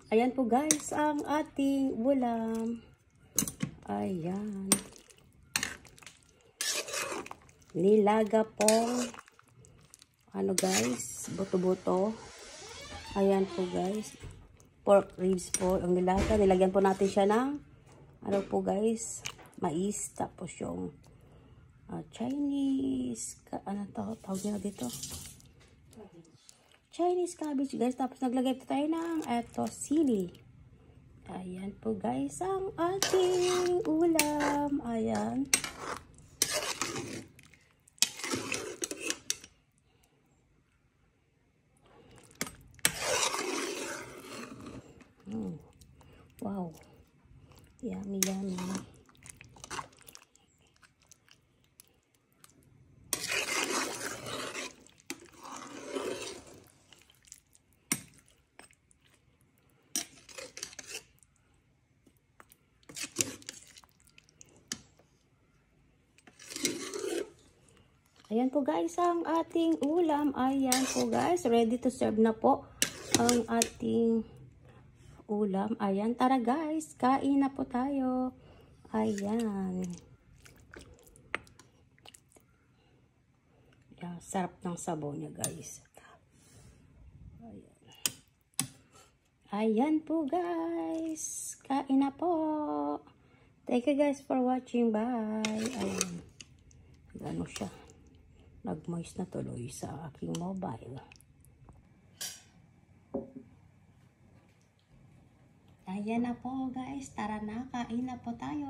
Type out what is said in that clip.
Ayan po guys, ang ating ulam. Ayan. Nilaga pong, ano guys, buto-buto. Ayan po guys. Pork ribs po. Ang nilaga, nilagyan po natin siya ng, ano po guys, mais. Tapos yung Chinese, ano tawag nila dito? Chinese cabbage guys. Tapos naglagay po tayo ng sili. Ayan po guys ang ating ulam. Ayan. Wow. Yummy, yummy. Ayan po guys ang ating ulam. Ayan po guys. Ready to serve na po ang ating ulam. Ayan. Tara guys. Kain na po tayo. Ayan. Ayan. Sarap ng sabaw niya guys. Ayan. Ayan po guys. Kain na po. Thank you guys for watching. Bye. Ayan. Gano siya. Nag-moist na tuloy sa aking mobile. Ayan na po guys. Tara na. Kain na po tayo.